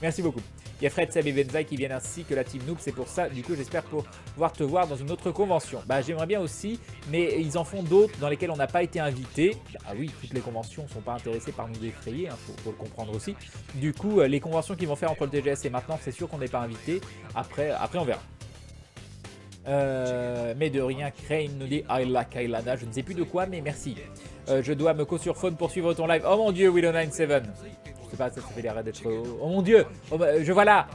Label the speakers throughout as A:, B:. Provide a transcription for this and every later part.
A: Merci beaucoup. Il y a Fred, Seb et Benzaï qui viennent ainsi que la Team Noob. C'est pour ça, du coup, j'espère pouvoir te voir dans une autre convention. Bah, j'aimerais bien aussi, mais ils en font d'autres dans lesquelles on n'a pas été invité. Ah oui, toutes les conventions ne sont pas intéressées par nous défrayer, hein, faut le comprendre aussi. Du coup, les conventions qu'ils vont faire entre le TGS et maintenant, c'est sûr qu'on n'est pas invité. Après, on verra. Mais de rien, Crane nous dit I like Kailana. Je ne sais plus de quoi, mais merci. Je dois me co sur phone pour suivre ton live. Oh mon dieu, Willow97. Je sais pas, ça fait l'air d'être. Oh mon dieu, oh, bah, je vois là.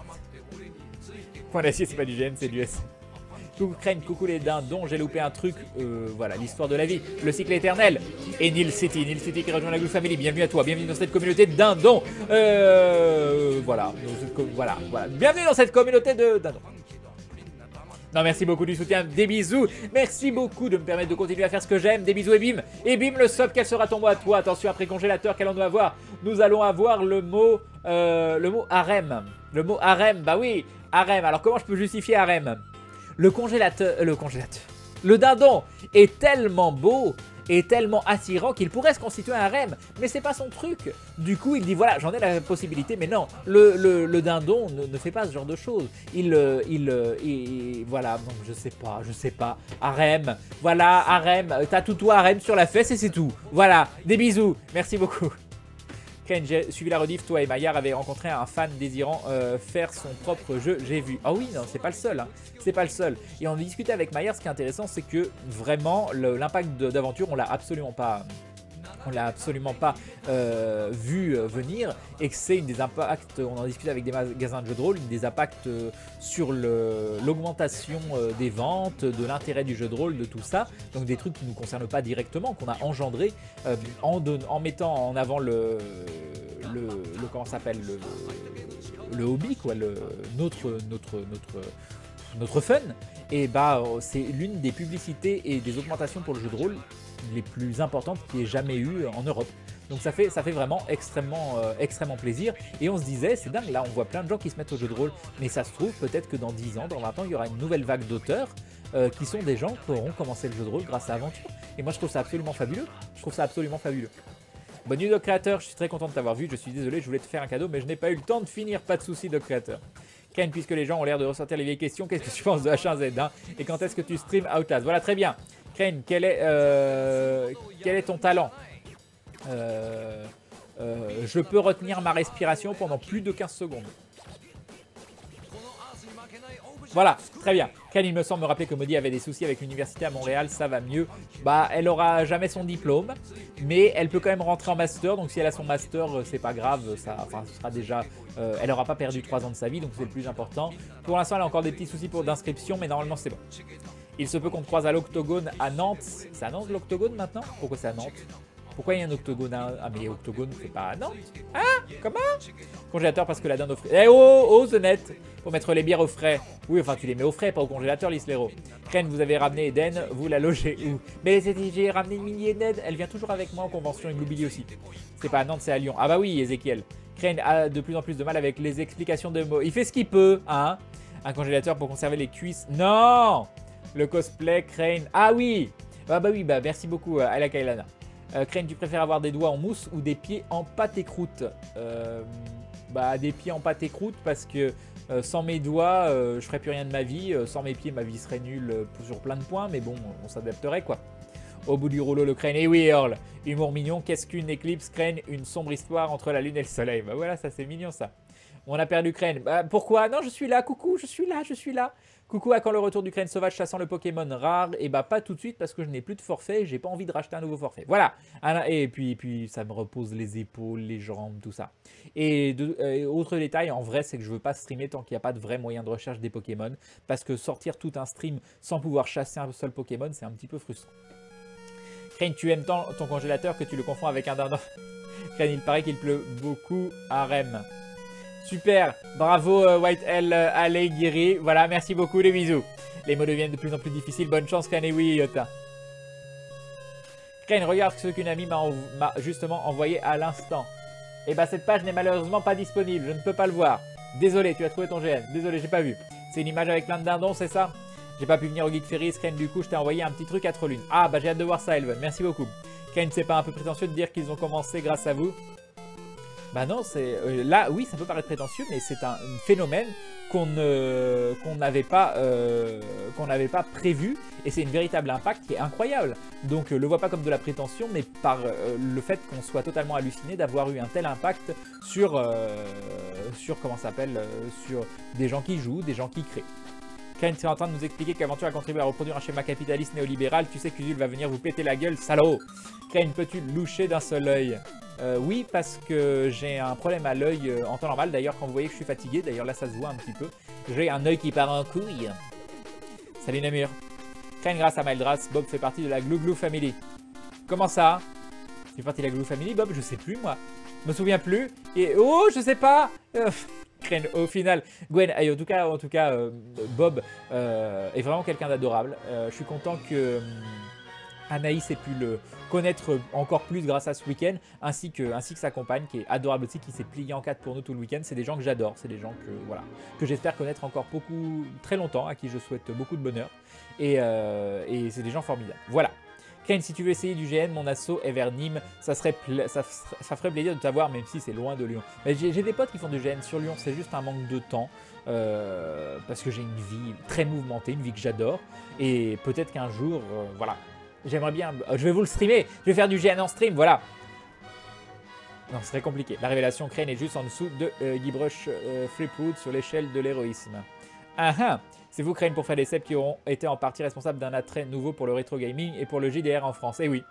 A: Point d'acier, c'est pas du GN, c'est du S. Coucou Crane, coucou les dindons, j'ai loupé un truc. Voilà, l'histoire de la vie, le cycle éternel. Et Neil City qui rejoint la Glue Family. Bienvenue à toi, bienvenue dans cette communauté de dindons. Voilà, bienvenue dans cette communauté de dindons. Non, merci beaucoup du soutien, des bisous. Merci beaucoup de me permettre de continuer à faire ce que j'aime. Des bisous et bim. Et bim, le sub, quel sera ton mot à toi? Attention, après congélateur, qu'allons-nous avoir? Nous allons avoir le mot harem. Le mot harem, bah oui, harem. Alors comment je peux justifier harem? Le congélateur, le dindon est tellement beau et tellement attirant qu'il pourrait se constituer un harem, mais c'est pas son truc. Du coup, il dit voilà, j'en ai la possibilité, mais non, le dindon ne fait pas ce genre de choses. Voilà, donc je sais pas. Harem, voilà, harem, t'as tout toi harem sur la fesse et c'est tout. Voilà, des bisous, merci beaucoup. Ken, j'ai suivi la rediff, toi et Maillard avaient rencontré un fan désirant faire son propre jeu, j'ai vu. Ah oui, non, c'est pas le seul, hein. C'est pas le seul. Et on discutait avec Maillard, ce qui est intéressant, c'est que vraiment, l'impact d'aventure, on l'a absolument pas vu venir, et que c'est une des impacts, on en discute avec des magasins de jeux de rôle, une des impacts sur l'augmentation des ventes, de l'intérêt du jeu de rôle, de tout ça, donc des trucs qui ne nous concernent pas directement, qu'on a engendré en mettant en avant comment s'appelle, le hobby, quoi, notre fun. Et bah c'est l'une des publicités et des augmentations pour le jeu de rôle les plus importantes qu'il y ait jamais eu en Europe. Donc ça fait vraiment extrêmement plaisir. Et on se disait, c'est dingue, là on voit plein de gens qui se mettent au jeu de rôle, mais ça se trouve peut-être que dans 10 ans, dans 20 ans, il y aura une nouvelle vague d'auteurs qui sont des gens qui auront commencé le jeu de rôle grâce à Aventure. Et moi je trouve ça absolument fabuleux. Bonne nuit Doc Creator, je suis très content de t'avoir vu, je suis désolé, je voulais te faire un cadeau, mais je n'ai pas eu le temps de finir, pas de soucis Doc Creator. Ken, puisque les gens ont l'air de ressortir les vieilles questions, qu'est-ce que tu penses de H1Z1 et quand est-ce que tu stream Outlast? Voilà, très bien. Ken, quel est ton talent? Je peux retenir ma respiration pendant plus de 15 secondes. Voilà, très bien. Ken, il me semble me rappeler que Maudie avait des soucis avec l'université à Montréal, ça va mieux. Bah, elle aura jamais son diplôme, mais elle peut quand même rentrer en master, donc si elle a son master, c'est pas grave, ce sera déjà... elle aura pas perdu 3 ans de sa vie, donc c'est le plus important. Pour l'instant, elle a encore des petits soucis d'inscription, mais normalement, c'est bon. Il se peut qu'on te croise à l'Octogone à Nantes. C'est à Nantes l'Octogone maintenant? Pourquoi c'est à Nantes? Pourquoi il y a un Octogone à... Ah mais Octogone c'est pas à Nantes? Ah? Comment? Congélateur parce que la dinde au frais. Eh oh, The Net! Pour mettre les bières au frais. Oui, enfin tu les mets au frais, pas au congélateur, l'Islero. Crane, vous avez ramené Eden, vous la logez où? Mais j'ai ramené Mini Eden, elle vient toujours avec moi en convention et Gloobily aussi. C'est pas à Nantes, c'est à Lyon. Ah bah oui, Ezekiel. Crane a de plus en plus de mal avec les explications de mots. Il fait ce qu'il peut, hein? Un congélateur pour conserver les cuisses. Non! Le cosplay, Crane. Ah oui! Bah oui, bah merci beaucoup à la Kailana. Crane, tu préfères avoir des doigts en mousse ou des pieds en pâte et croûte? Bah des pieds en pâte et croûte parce que sans mes doigts, je ferais plus rien de ma vie. Sans mes pieds, ma vie serait nulle sur plein de points, mais bon, on s'adapterait quoi. Au bout du rouleau, le Crane. Et oui, Earl, humour mignon. Qu'est-ce qu'une éclipse, Crane? Une sombre histoire entre la lune et le soleil. Bah voilà, ça c'est mignon ça. On a perdu Crane. Bah pourquoi? Non, je suis là, coucou, je suis là. Coucou, à quand le retour du Crane sauvage chassant le Pokémon rare? Et bah pas tout de suite parce que je n'ai plus de forfait et j'ai pas envie de racheter un nouveau forfait. Voilà. Et puis ça me repose les épaules, les jambes, tout ça. Et autre détail, en vrai, c'est que je veux pas streamer tant qu'il n'y a pas de vrai moyen de recherche des Pokémon. Parce que sortir tout un stream sans pouvoir chasser un seul Pokémon, c'est un petit peu frustrant. Crane, tu aimes tant ton congélateur que tu le confonds avec un dindon. Crane, il paraît qu'il pleut beaucoup à Rennes. Super, bravo White L Alegiri. Voilà, merci beaucoup, les bisous. Les mots deviennent de plus en plus difficiles. Bonne chance, Crane, et oui, Yota. Crane, regarde ce qu'une amie m'a justement envoyé à l'instant. Et bah cette page n'est malheureusement pas disponible, je ne peux pas le voir. Désolé, tu as trouvé ton GN. Désolé, j'ai pas vu. C'est une image avec plein de dindons, c'est ça? J'ai pas pu venir au Geek Ferry, Crane, du coup je t'ai envoyé un petit truc à Trollune. Ah bah j'ai hâte de voir ça, Elven, merci beaucoup. Crane, c'est pas un peu prétentieux de dire qu'ils ont commencé grâce à vous? Bah non, c'est là, oui, ça peut paraître prétentieux, mais c'est un phénomène qu'on n'avait pas, prévu, et c'est une véritable impact qui est incroyable. Donc le vois pas comme de la prétention, mais par le fait qu'on soit totalement halluciné d'avoir eu un tel impact sur comment ça s'appelle, sur des gens qui jouent, des gens qui créent. Kane est en train de nous expliquer qu'Aventure a contribué à reproduire un schéma capitaliste néolibéral. Tu sais qu'Usul va venir vous péter la gueule, salaud. Kane, peux-tu loucher d'un seul œil? Oui, parce que j'ai un problème à l'œil en temps normal. D'ailleurs, quand vous voyez que je suis fatigué, d'ailleurs là ça se voit un petit peu, j'ai un œil qui part en couille. Salut Namur. Kane, grâce à Mildras, Bob fait partie de la Glou Glou Family. Comment ça? Tu fais partie de la Glou Family, Bob? Je sais plus, moi. Je me souviens plus. Et oh, je sais pas. Crane, au final, Gwen, en tout cas Bob est vraiment quelqu'un d'adorable. Je suis content que Anaïs ait pu le connaître encore plus grâce à ce week-end, ainsi que sa compagne qui est adorable aussi, qui s'est pliée en quatre pour nous tout le week-end. C'est des gens que j'adore, c'est des gens que j'espère connaître encore très longtemps, à qui je souhaite beaucoup de bonheur. Et c'est des gens formidables. Voilà. Kane, si tu veux essayer du GN, mon assaut est vers Nîmes, ça ferait plaisir de t'avoir, même si c'est loin de Lyon. J'ai des potes qui font du GN sur Lyon, c'est juste un manque de temps, parce que j'ai une vie très mouvementée, une vie que j'adore, et peut-être qu'un jour, voilà, j'aimerais bien, je vais vous le streamer, je vais faire du GN en stream, voilà. Non, ce serait compliqué. La révélation, Crane est juste en dessous de Guybrush Threepwood sur l'échelle de l'héroïsme. Ah ah. C'est vous, Crane, pour faire des ceps qui auront été en partie responsables d'un attrait nouveau pour le rétro gaming et pour le JDR en France. Eh oui.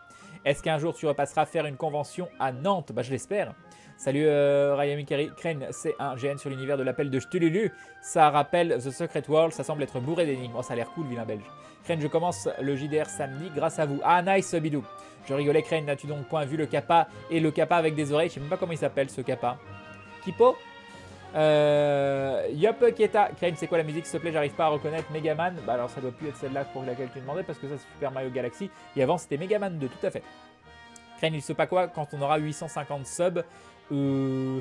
A: Est-ce qu'un jour tu repasseras faire une convention à Nantes? Bah je l'espère. Salut Ryan Mikari. Crane, c'est un GN sur l'univers de l'appel de Cthulhu. Ça rappelle The Secret World, ça semble être bourré d'énigmes. Oh, ça a l'air cool, vilain belge. Crane, je commence le JDR samedi grâce à vous. Ah nice bidou. Je rigolais, Crane, n'as-tu donc point vu le kappa et le kappa avec des oreilles? Je sais même pas comment il s'appelle ce kappa. Kipo? Yop Keta, Crane, c'est quoi la musique s'il te plaît? J'arrive pas à reconnaître. Megaman, bah alors ça doit plus être celle-là pour laquelle tu demandais, parce que ça c'est Super Mario Galaxy et avant c'était Megaman 2, tout à fait. Crane, il se passe quoi quand on aura 850 subs?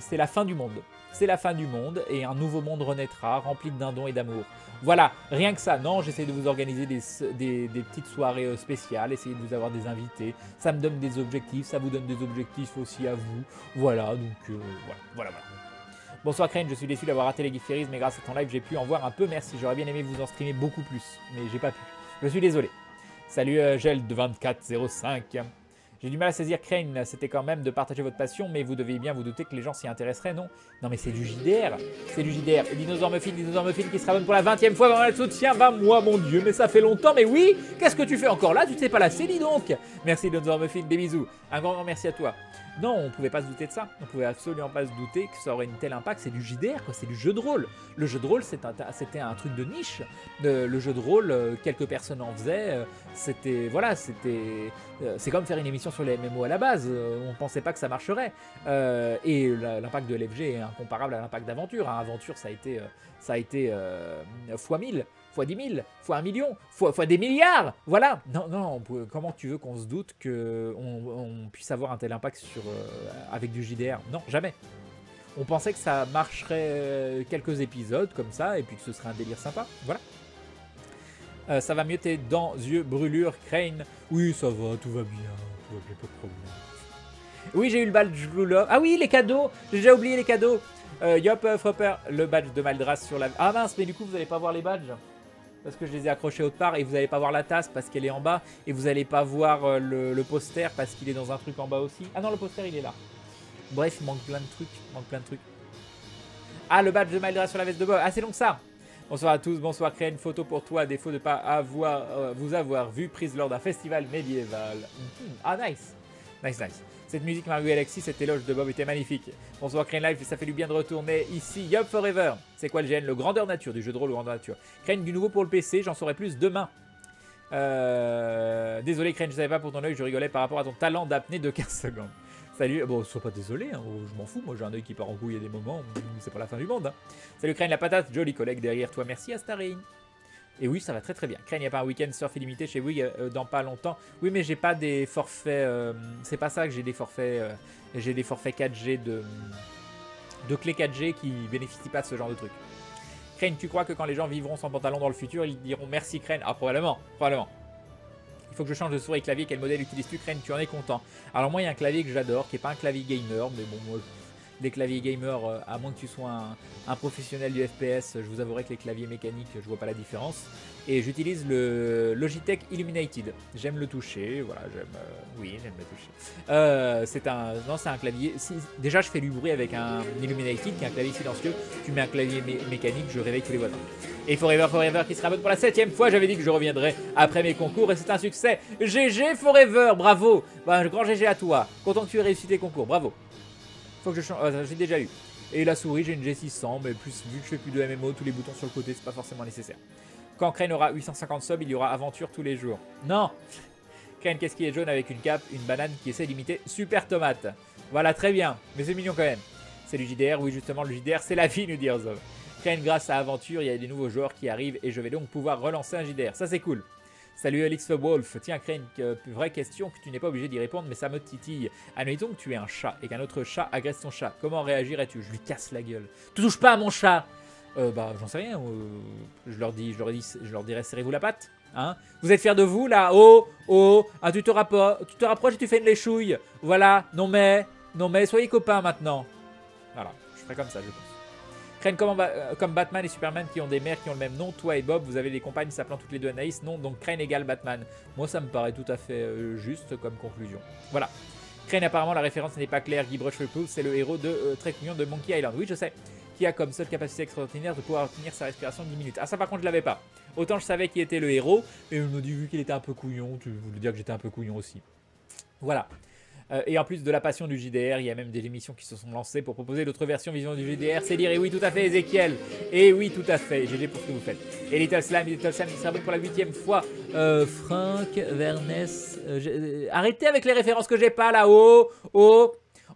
A: C'est la fin du monde. C'est la fin du monde et un nouveau monde renaîtra rempli de dindons et d'amour. Voilà, rien que ça. Non, j'essaie de vous organiser des petites soirées spéciales, essayer de vous avoir des invités. Ça me donne des objectifs, ça vous donne des objectifs aussi à vous. Voilà, donc voilà. Bonsoir Crane, je suis déçu d'avoir raté les Gift mais grâce à ton live, j'ai pu en voir un peu. Merci, j'aurais bien aimé vous en streamer beaucoup plus, mais j'ai pas pu. Je suis désolé. Salut Gel de 2405. J'ai du mal à saisir Crane, c'était quand même de partager votre passion, mais vous deviez bien vous douter que les gens s'y intéresseraient, non? Non mais c'est du JDR, c'est du JDR. Et Dinosaure Muffin qui se rabonne pour la 20e fois, vraiment le soutien, 20 mois, mon dieu, mais ça fait longtemps, mais oui. Qu'est-ce que tu fais encore là? Tu ne sais pas lasser, dis donc. Merci Dinosaure Muffin, des bisous. Un grand merci à toi. Non, on pouvait pas se douter de ça. On pouvait absolument pas se douter que ça aurait une tel impact. C'est du JDR, quoi. C'est du jeu de rôle. Le jeu de rôle, c'était un truc de niche. Le jeu de rôle, quelques personnes en faisaient. C'était, voilà, c'est comme faire une émission sur les MMO à la base. On pensait pas que ça marcherait. Et l'impact de LFG est incomparable à l'impact d'Aventure. Hein. Aventure, ça a été fois 1000. Fois 10 000, fois 1 million, fois des milliards. Voilà. Non, comment tu veux qu'on se doute qu'on puisse avoir un tel impact avec du JDR? Non, jamais. On pensait que ça marcherait quelques épisodes comme ça et puis que ce serait un délire sympa. Voilà. Ça va mieux tes dents, yeux, brûlures, Crane? Oui, ça va, tout va bien, pas de problème. Oui, j'ai eu le badge Blue Love. Ah oui, les cadeaux. J'ai déjà oublié les cadeaux. Yop, Fropper, le badge de Maldras sur la... Ah mince, mais du coup, vous n'allez pas voir les badges parce que je les ai accrochés autre part et vous n'allez pas voir la tasse parce qu'elle est en bas et vous n'allez pas voir le poster parce qu'il est dans un truc en bas aussi. Ah non, le poster il est là. Bref, il manque plein de trucs. Ah, le badge de Maldras sur la veste de Bob. Ah, c'est donc ça. Bonsoir à tous, bonsoir Crane. Photo pour toi à défaut de ne pas vous avoir vu prise lors d'un festival médiéval. Ah, nice. Cette musique Mario Galaxy, cette éloge de Bob était magnifique. Bonsoir Crane Life, ça fait du bien de retourner ici. Yup Forever. C'est quoi le GN? Le grandeur nature, du jeu de rôle grandeur nature. Crane, du nouveau pour le PC, j'en saurai plus demain. Désolé Crane, je savais pas pour ton œil, je rigolais par rapport à ton talent d'apnée de 15 secondes. Salut, bon, sois pas désolé, hein, je m'en fous, moi j'ai un œil qui part en couille à des moments, c'est pas la fin du monde. Hein. Salut Crane la patate, joli collègue derrière toi, merci Astarine. Et oui, ça va très très bien. Crane, il n'y a pas un week-end surf illimité chez Bouygues dans pas longtemps. Oui, mais j'ai pas des forfaits. C'est pas ça que j'ai des forfaits. J'ai des forfaits 4G de clés 4G qui bénéficient pas de ce genre de truc. Crane, tu crois que quand les gens vivront sans pantalon dans le futur, ils diront merci Crane? Ah, probablement. Il faut que je change de souris et clavier. Quel modèle utilises-tu Crane? Tu en es content? Alors, moi, il y a un clavier que j'adore, qui n'est pas un clavier gamer, mais bon, moi, des claviers gamer, à moins que tu sois un professionnel du FPS, je vous avouerai que les claviers mécaniques, je vois pas la différence. Et j'utilise le Logitech Illuminated. J'aime le toucher, voilà, oui, j'aime le toucher. C'est un clavier. Déjà, je fais du bruit avec un Illuminated, qui est un clavier silencieux. Tu mets un clavier mécanique, je réveille tous les voisins. Et Forever qui sera mode pour la 7ème fois. J'avais dit que je reviendrai après mes concours et c'est un succès. GG Forever, bravo. Bah, grand GG à toi. Content que tu aies réussi tes concours, bravo. Faut que je change. J'ai déjà eu. Et la souris, j'ai une G600, mais plus vu que je fais plus de MMO, tous les boutons sur le côté, c'est pas forcément nécessaire. Quand Crane aura 850 subs, il y aura aventure tous les jours. Non. Crane, qu'est-ce qui est jaune avec une cape, une banane qui essaie d'imiter Super Tomate. Voilà, très bien. Mais c'est mignon quand même. C'est le JDR, oui justement, le JDR, c'est la vie, nous dit Herzog. Crane, grâce à Aventure, il y a des nouveaux joueurs qui arrivent et je vais donc pouvoir relancer un JDR. Ça, c'est cool. Salut Alex Wolf. Tiens, Crane, vraie question que tu n'es pas obligé d'y répondre, mais ça me titille. Admettons que tu es un chat et qu'un autre chat agresse ton chat. Comment réagirais-tu? Je lui casse la gueule. Tu touches pas à mon chat. Bah, j'en sais rien. Je leur dirais, serrez-vous la patte. Hein, vous êtes fiers de vous, là? Oh, ah, tu te rapproches et tu fais une léchouille. Voilà, non mais, soyez copains maintenant. Voilà, je ferai comme ça, je pense. Crane, comme Batman et Superman qui ont des mères qui ont le même nom, toi et Bob, vous avez des compagnes s'appelant toutes les deux Anaïs, non, donc Crane égale Batman. Moi, ça me paraît tout à fait juste comme conclusion. Voilà. Crane, apparemment, la référence n'est pas claire. Guy Brushful, c'est le héros de très mignon de Monkey Island. Oui, je sais. Qui a comme seule capacité extraordinaire de pouvoir tenir sa respiration 10 minutes. Ah, ça, par contre, je l'avais pas. Autant je savais qui était le héros, mais on me dit, vu qu'il était un peu couillon, tu voulais dire que j'étais un peu couillon aussi. Voilà. Et en plus de la passion du JDR, il y a même des émissions qui se sont lancées pour proposer d'autres versions vision du JDR. C'est dire, et oui, tout à fait, Ezekiel. Et oui, tout à fait. GG pour ce que vous faites. Et Little Slam qui sera pour la 8ème fois. Franck, Vernès. Arrêtez avec les références que j'ai pas là. Oh.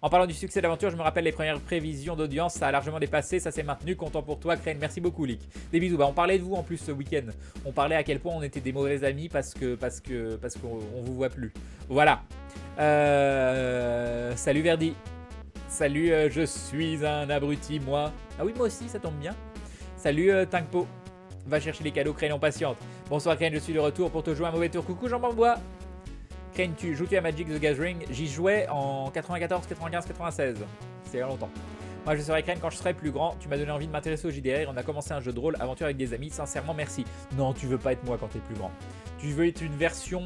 A: En parlant du succès d'aventure, je me rappelle les premières prévisions d'audience, ça a largement dépassé, ça s'est maintenu, content pour toi, Crane, merci beaucoup, Lick. Des bisous, bah, on parlait de vous en plus ce week-end, on parlait à quel point on était des mauvais amis parce qu'on vous voit plus. Voilà. Salut Verdi. Salut, je suis un abruti, moi. Ah oui, moi aussi, ça tombe bien. Salut Tankpo. Va chercher les cadeaux, Crane, on patiente. Bonsoir Crane, je suis de retour pour te jouer un mauvais tour. Coucou Jean Bambois. Crane, joues-tu à Magic the Gathering? J'y jouais en 94, 95, 96. C'est il y a longtemps. Moi, je serai Crane quand je serai plus grand. Tu m'as donné envie de m'intéresser au JDR. On a commencé un jeu de rôle, aventure avec des amis. Sincèrement, merci. Non, tu veux pas être moi quand t'es plus grand. Tu veux être une version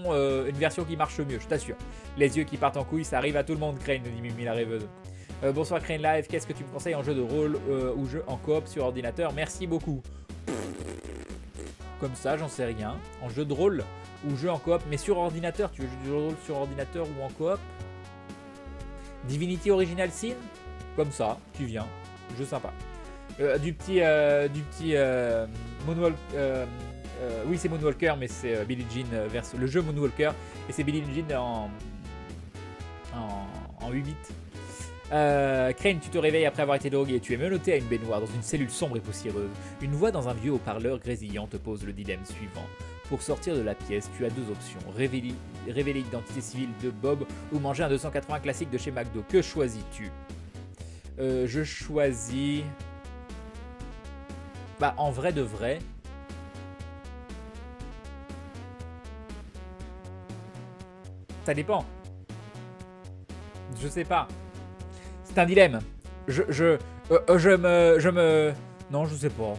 A: qui marche mieux, je t'assure. Les yeux qui partent en couille, ça arrive à tout le monde, Crane, nous dit Mimi la rêveuse. Bonsoir Crane Live, qu'est-ce que tu me conseilles en jeu de rôle ou jeu en coop sur ordinateur? Merci beaucoup. Comme ça, j'en sais rien. En jeu de rôle ou jeu en coop, mais sur ordinateur, tu veux jouer du jeu de rôle sur ordinateur ou en coop? Divinity Original Sin? Comme ça, tu viens, jeu sympa. Du petit Moonwalk, oui c'est Moonwalker, mais c'est Billie Jean versus le jeu Moonwalker, et c'est Billie Jean en 8 bits. Crane, tu te réveilles après avoir été drogué, tu es menotté à une baignoire dans une cellule sombre et poussiéreuse. Une voix dans un vieux haut-parleur grésillant te pose le dilemme suivant. Pour sortir de la pièce, tu as deux options. Révéler l'identité civile de Bob ou manger un 280 classique de chez McDo. Que choisis-tu? Je choisis... Bah, en vrai de vrai... Ça dépend. Je sais pas. C'est un dilemme. Non, je sais pas.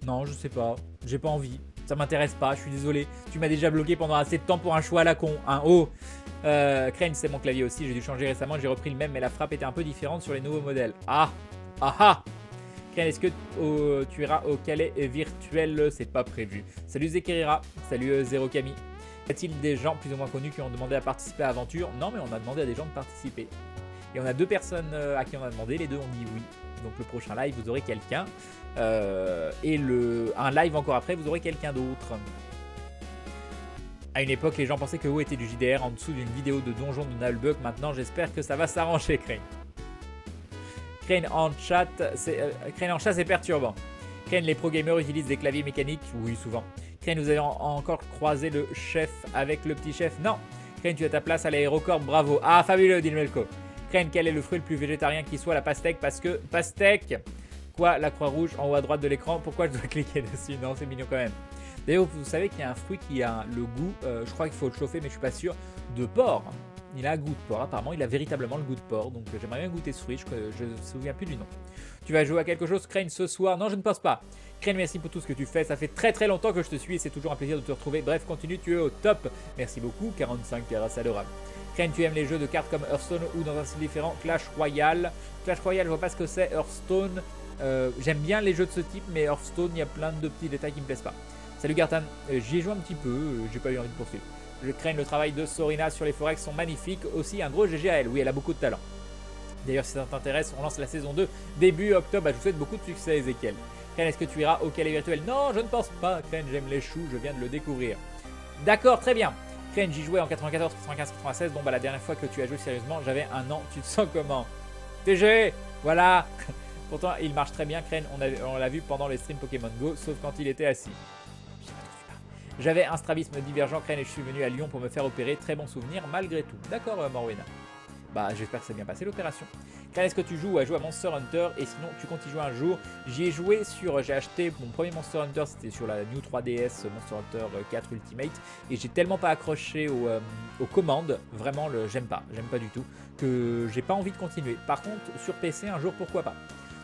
A: Non, je sais pas. J'ai pas envie. Ça m'intéresse pas, je suis désolé. Tu m'as déjà bloqué pendant assez de temps pour un choix à la con. Hein. Oh Crane, c'est mon clavier aussi. J'ai dû changer récemment. J'ai repris le même, mais la frappe était un peu différente sur les nouveaux modèles. Ah ah. Crane, est-ce que tu iras au Calais virtuel? C'est pas prévu. Salut Zekirira. Salut Zero Kami. Y a-t-il des gens plus ou moins connus qui ont demandé à participer à Aventure? Non, mais on a demandé à des gens de participer. Et on a deux personnes à qui on a demandé. Les deux ont dit oui. Donc le prochain live, vous aurez quelqu'un. Et un live encore après, vous aurez quelqu'un d'autre. À une époque, les gens pensaient que WoW était du JDR en dessous d'une vidéo de donjon de Nullbug. Maintenant, j'espère que ça va s'arranger, Crane. Crane en chat, c'est perturbant. Crane, les pro gamers utilisent des claviers mécaniques? Oui, souvent. Crane, vous avez encore croisé le chef avec le petit chef? Non. Crane, tu as ta place à l'aérocorp, bravo. Ah, fabuleux, dit Melko. Crane, quel est le fruit le plus végétarien qui soit? La pastèque, parce que pastèque. Quoi, la croix rouge en haut à droite de l'écran? Pourquoi je dois cliquer dessus? Non, c'est mignon quand même. D'ailleurs, vous savez qu'il y a un fruit qui a le goût, je crois qu'il faut le chauffer, mais je suis pas sûr, de porc. Il a un goût de porc, apparemment. Il a véritablement le goût de porc. Donc j'aimerais bien goûter ce fruit. Je ne me souviens plus du nom. Tu vas jouer à quelque chose, Crane, ce soir? Non, je ne pense pas. Crane, merci pour tout ce que tu fais. Ça fait très très longtemps que je te suis et c'est toujours un plaisir de te retrouver. Bref, continue, tu es au top. Merci beaucoup. 45 terrasses adorables. Crane, tu aimes les jeux de cartes comme Hearthstone ou dans un style différent? Clash Royale. Clash Royale, je vois pas ce que c'est. Hearthstone, j'aime bien les jeux de ce type, mais Hearthstone, il y a plein de petits détails qui me plaisent pas. Salut Gartan, j'y ai joué un petit peu, j'ai pas eu envie de poursuivre. Je craigne le travail de Sorina sur les forex sont magnifiques. Aussi un gros GG à elle. Oui, elle a beaucoup de talent. D'ailleurs, si ça t'intéresse, on lance la saison 2 début octobre. Je vous souhaite beaucoup de succès, Ezekiel. Crane, est-ce que tu iras au Calais virtuel? Non, je ne pense pas. Crane, j'aime les choux, je viens de le découvrir. D'accord, très bien. Crane, j'y jouais en 94, 95, 96. Bon, bah la dernière fois que tu as joué sérieusement, j'avais 1 an. Tu te sens comment? TG, voilà. Pourtant, il marche très bien, Crane. On l'a vu pendant les streams Pokémon Go, sauf quand il était assis. J'avais un strabisme divergent, Crane, et je suis venu à Lyon pour me faire opérer. Très bon souvenir, malgré tout. D'accord, Morwena. Bah, j'espère que c'est bien passé l'opération. Crane, est-ce que tu joues à jouer à Monster Hunter? Et sinon, tu comptes y jouer un jour? J'y ai joué sur... J'ai acheté mon premier Monster Hunter, c'était sur la New 3DS Monster Hunter 4 Ultimate. Et j'ai tellement pas accroché aux commandes, vraiment, j'aime pas du tout, que j'ai pas envie de continuer. Par contre, sur PC, un jour, pourquoi pas?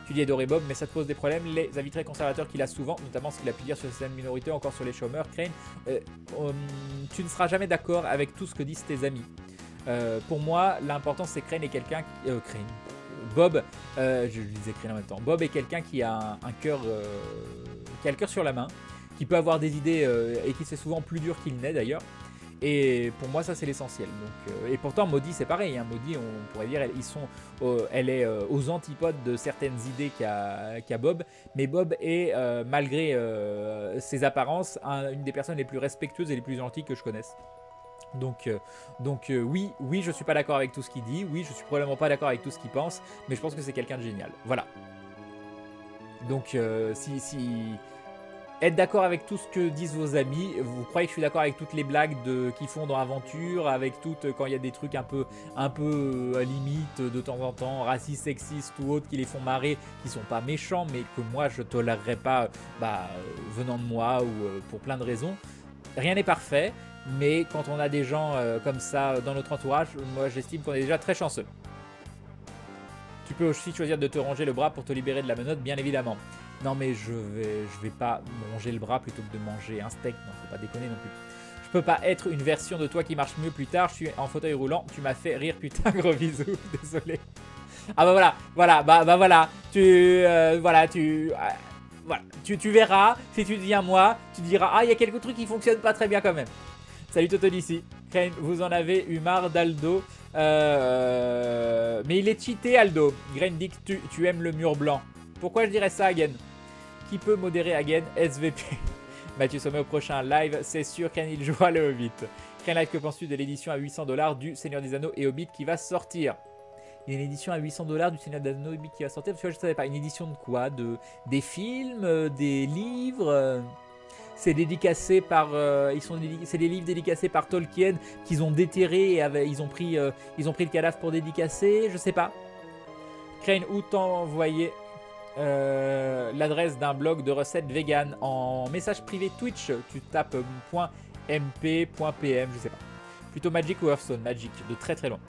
A: Tu dis adoré Bob, mais ça te pose des problèmes. Les avis très conservateurs qu'il a souvent, notamment ce qu'il a pu dire sur certaines minorités, encore sur les chômeurs. Crane, tu ne seras jamais d'accord avec tout ce que disent tes amis. Pour moi, l'important c'est Crane est quelqu'un... Bob, je disais Crane en même temps. Bob est quelqu'un qui a un cœur... qui a le cœur sur la main, qui peut avoir des idées et qui c'est souvent plus dur qu'il n'est d'ailleurs. Et pour moi, ça c'est l'essentiel. Et pourtant, Maudit c'est pareil. Hein. Maudit, on pourrait dire, elle est aux antipodes de certaines idées qu'a Bob. Mais Bob est, malgré ses apparences, une des personnes les plus respectueuses et les plus gentilles que je connaisse. Donc oui, je suis pas d'accord avec tout ce qu'il dit. Oui, je suis probablement pas d'accord avec tout ce qu'il pense. Mais je pense que c'est quelqu'un de génial. Voilà. Donc être d'accord avec tout ce que disent vos amis. Vous croyez que je suis d'accord avec toutes les blagues qu'ils font dans Aventure, avec toutes quand il y a des trucs un peu limite de temps en temps, racistes, sexistes ou autres qui les font marrer, qui sont pas méchants, mais que moi je tolérerais pas venant de moi ou pour plein de raisons. Rien n'est parfait, mais quand on a des gens comme ça dans notre entourage, moi j'estime qu'on est déjà très chanceux. Tu peux aussi choisir de te ranger le bras pour te libérer de la menotte, bien évidemment. Non mais je vais pas manger le bras plutôt que de manger un steak, non faut pas déconner non plus. Je peux pas être une version de toi qui marche mieux plus tard, je suis en fauteuil roulant, tu m'as fait rire putain, gros bisous, désolé. Ah bah voilà, tu verras, si tu deviens moi, tu diras ah il y a quelques trucs qui fonctionnent pas très bien quand même. Salut Toto d'ici, Crane, vous en avez eu marre d'Aldo, mais il est cheaté Aldo. Crane dit que tu aimes le mur blanc. Pourquoi je dirais ça, Hagen? Qui peut modérer Hagen? SVP. Mathieu Sommet au prochain live, c'est sûr qu'il jouera le Hobbit. Crane Live, que penses-tu de l'édition à 800 $ du Seigneur des Anneaux et Hobbit qui va sortir? Il y a une édition à 800 $ du Seigneur des Anneaux et Hobbit qui va sortir, parce que je ne savais pas. Une édition de quoi? Des films, des livres c'est dédicacé par... c'est des livres dédicacés par Tolkien qu'ils ont déterrés et ils ont pris le cadavre pour dédicacer, je sais pas. Crane, où t'envoyer l'adresse d'un blog de recettes vegan en message privé Twitch, tu tapes .mp.pm, je sais pas. Plutôt Magic ou Hearthstone? Magic, de très très loin.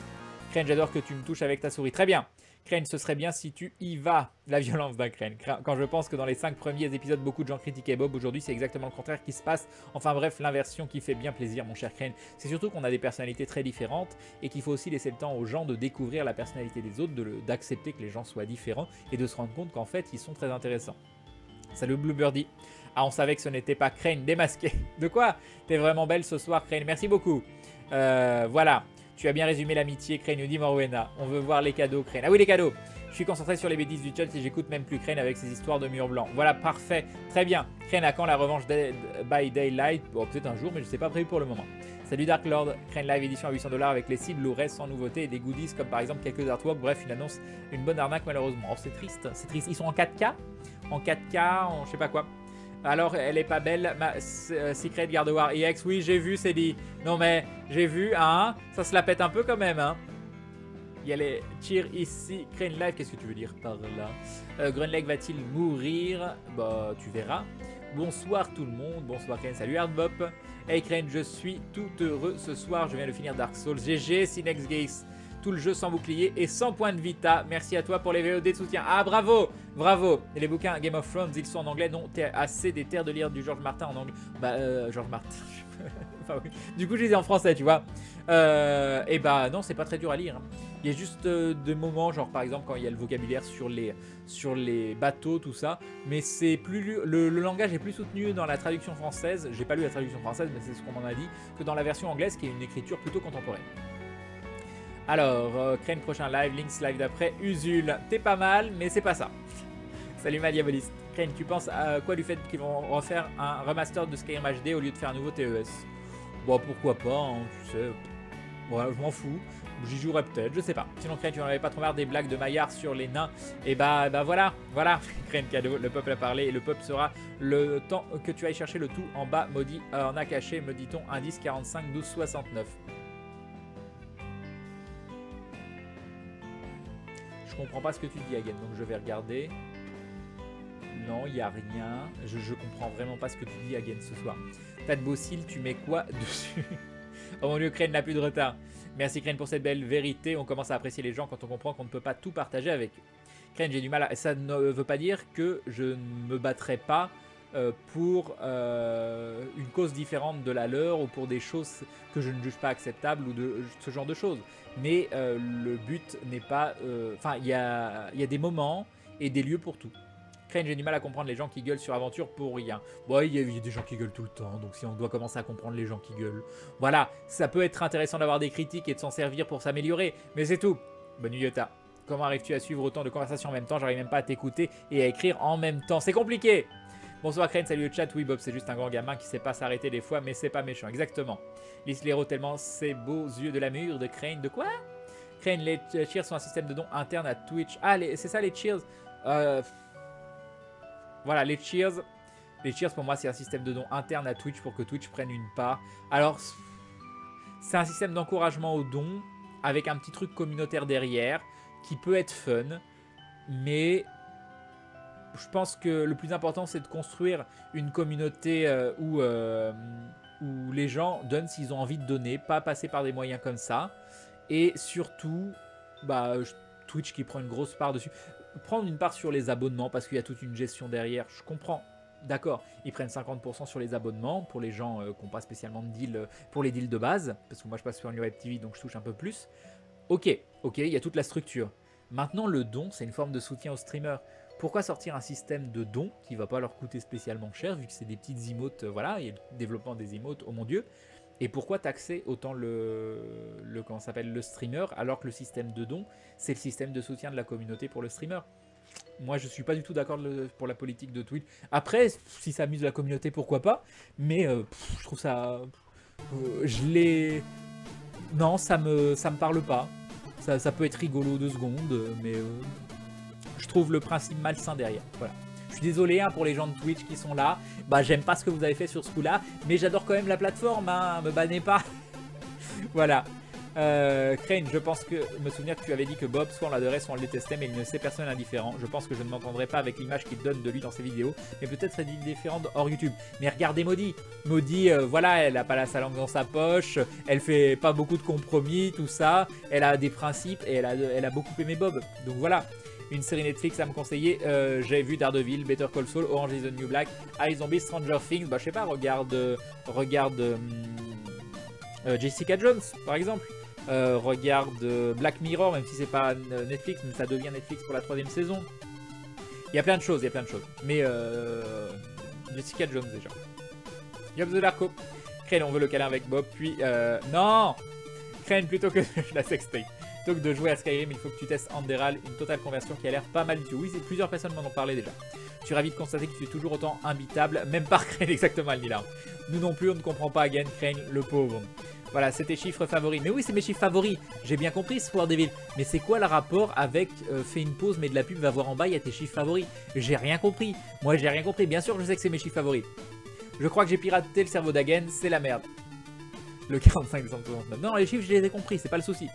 A: Crane, j'adore que tu me touches avec ta souris. Très bien. Crane, ce serait bien si tu y vas. La violence d'un Crane. Quand je pense que dans les 5 premiers épisodes, beaucoup de gens critiquaient Bob, aujourd'hui c'est exactement le contraire qui se passe. Enfin bref, l'inversion qui fait bien plaisir, mon cher Crane. C'est surtout qu'on a des personnalités très différentes et qu'il faut aussi laisser le temps aux gens de découvrir la personnalité des autres, d'accepter que les gens soient différents et de se rendre compte qu'en fait, ils sont très intéressants. Salut Bluebirdie. Ah, on savait que ce n'était pas Crane démasqué. De quoi? T'es vraiment belle ce soir, Crane. Merci beaucoup. Voilà. Tu as bien résumé l'amitié, Crane, nous dit Morwena. On veut voir les cadeaux, Crane. Ah oui, les cadeaux. Je suis concentré sur les bêtises du chat et j'écoute même plus Crane avec ses histoires de mur blanc. Voilà, parfait. Très bien. Crane, à quand la revanche by Daylight? Bon, peut-être un jour, mais je ne sais pas prévu pour le moment. Salut Dark Lord. Crane Live édition à 800 $ avec les cibles, Blu-ray sans nouveauté et des goodies comme par exemple quelques artworks. Bref, une annonce, une bonne arnaque malheureusement. Oh, c'est triste, c'est triste. Ils sont en 4K? En 4K, en je sais pas quoi. Alors, elle est pas belle, ma Secret Guard War EX. Oui, j'ai vu, c'est dit. Non, mais j'ai vu, hein. Ça se la pète un peu quand même, hein. Il y a les cheers ici. Crane Live, qu'est-ce que tu veux dire par là? Grunleg va-t-il mourir? Bah, tu verras. Bonsoir tout le monde. Bonsoir Crane. Salut Hardbop. Hey Crane, je suis tout heureux ce soir. Je viens de finir Dark Souls. GG, Sinex Gaze. Tout le jeu sans bouclier et sans point de vita. Merci à toi pour les VOD de soutien. Ah bravo, bravo. Et les bouquins Game of Thrones, ils sont en anglais. Non, t'es assez des terres de lire du George Martin en anglais. Bah George Martin. Enfin, oui. Du coup je les ai en français, tu vois. Et bah non, c'est pas très dur à lire. Il y a juste des moments, genre par exemple quand il y a le vocabulaire sur les bateaux, tout ça. Mais c'est plus le langage est plus soutenu dans la traduction française. J'ai pas lu la traduction française, mais c'est ce qu'on m'en a dit, que dans la version anglaise, qui est une écriture plutôt contemporaine. Alors, Crane prochain live, Lynx live d'après, Usul, t'es pas mal, mais c'est pas ça. Salut ma diaboliste. Crane, tu penses à quoi du fait qu'ils vont refaire un remaster de Skyrim HD au lieu de faire un nouveau TES? Bon, pourquoi pas, hein, tu sais. Voilà, je m'en fous. J'y jouerai peut-être, je sais pas. Sinon, Crane, tu n'en avais pas trop marre des blagues de Maillard sur les nains. Et bah voilà. Crane cadeau, le peuple a parlé et le peuple sera le temps que tu ailles chercher le tout en bas. Maudit en a caché, me dit-on, indice 45 12 69. Je comprends pas ce que tu dis, Hagen, donc je vais regarder. Non, il n'y a rien. Je comprends vraiment pas ce que tu dis, Hagen, ce soir. T'as de beaux cils, tu mets quoi dessus? Oh mon dieu, Crane n'a plus de retard. Merci Crane pour cette belle vérité. On commence à apprécier les gens quand on comprend qu'on ne peut pas tout partager avec eux. Crane, j'ai du mal à... Ça ne veut pas dire que je ne me battrai pas pour une cause différente de la leur ou pour des choses que je ne juge pas acceptables ou de ce genre de choses. Mais le but n'est pas... Enfin, il y a des moments et des lieux pour tout. Crane, j'ai du mal à comprendre les gens qui gueulent sur Aventure pour rien. Bon, il y a des gens qui gueulent tout le temps, donc si on doit commencer à comprendre les gens qui gueulent... Voilà, ça peut être intéressant d'avoir des critiques et de s'en servir pour s'améliorer, mais c'est tout. Bonne nuit, Yota. Comment arrives-tu à suivre autant de conversations en même temps? J'arrive même pas à t'écouter et à écrire en même temps. C'est compliqué. Bonsoir Crane, salut le chat. Oui Bob, c'est juste un grand gamin qui sait pas s'arrêter des fois, mais c'est pas méchant. Exactement. Lise Lero tellement ses beaux yeux de la mûre de Crane. De quoi? Crane, les cheers sont un système de dons interne à Twitch. Ah, c'est ça les cheers. Voilà, les cheers. Les cheers pour moi c'est un système de dons interne à Twitch pour que Twitch prenne une part. Alors, c'est un système d'encouragement aux dons avec un petit truc communautaire derrière qui peut être fun, mais je pense que le plus important c'est de construire une communauté où les gens donnent s'ils ont envie de donner, pas passer par des moyens comme ça, et surtout Twitch qui prend une grosse part dessus, prendre une part sur les abonnements parce qu'il y a toute une gestion derrière, je comprends. D'accord, ils prennent 50% sur les abonnements pour les gens qui n'ont pas spécialement de deal, pour les deals de base, parce que moi je passe sur une web TV donc je touche un peu plus. Ok, il y a toute la structure. Maintenant le don, c'est une forme de soutien aux streamers. Pourquoi sortir un système de dons qui ne va pas leur coûter spécialement cher, vu que c'est des petites emotes, voilà, il y a le développement des emotes, oh mon dieu. Et pourquoi taxer autant comment s'appelle, le streamer, alors que le système de dons, c'est le système de soutien de la communauté pour le streamer. Moi, je suis pas du tout d'accord pour la politique de Twitch. Après, si ça amuse la communauté, pourquoi pas. Mais je trouve ça... Non, ça me parle pas. Ça peut être rigolo 2 secondes, mais je trouve le principe malsain derrière. Voilà. Je suis désolé pour les gens de Twitch qui sont là. Bah, j'aime pas ce que vous avez fait sur ce coup-là, mais j'adore quand même la plateforme, hein. Me bannez pas. Voilà. Crane, je pense que me souvenir que tu avais dit que Bob, soit on l'adorait, soit on le détestait, mais il ne sait personne indifférent. Je pense que je ne m'entendrai pas avec l'image qu'il donne de lui dans ses vidéos, mais peut-être serait-il différent hors YouTube. Mais regardez Maudit. Maudit, voilà, elle a pas sa langue dans sa poche, elle fait pas beaucoup de compromis, tout ça. Elle a des principes et elle a beaucoup aimé Bob. Donc voilà. Une série Netflix à me conseiller, j'ai vu Daredevil, Better Call Saul, Orange is the New Black, iZombie, Stranger Things, bah je sais pas, regarde Jessica Jones par exemple. Regarde Black Mirror, même si c'est pas Netflix, mais ça devient Netflix pour la 3e saison. Il y a plein de choses, Mais Jessica Jones déjà. Yop the Darko. Crane, on veut le câlin avec Bob, puis non, Crane, plutôt que la sextape. Plutôt que de jouer à Skyrim, il faut que tu testes Anderal, une totale conversion qui a l'air pas mal du tout. Oui, plusieurs personnes m'en ont parlé déjà. Je suis ravi de constater que tu es toujours autant imbitable, même par Crane exactement, Nila. Nous non plus, on ne comprend pas Again, Crane, le pauvre. Voilà, c'est tes chiffres favoris. Mais oui, c'est mes chiffres favoris. J'ai bien compris, Sword Devil. Mais c'est quoi le rapport avec fais une pause, mais de la pub va voir en bas, il y a tes chiffres favoris? J'ai rien compris. Moi, j'ai rien compris. Bien sûr, je sais que c'est mes chiffres favoris. Je crois que j'ai piraté le cerveau d'Agen, c'est la merde. Le 45 décembre 69. Non, les chiffres, je les ai compris, c'est pas le souci.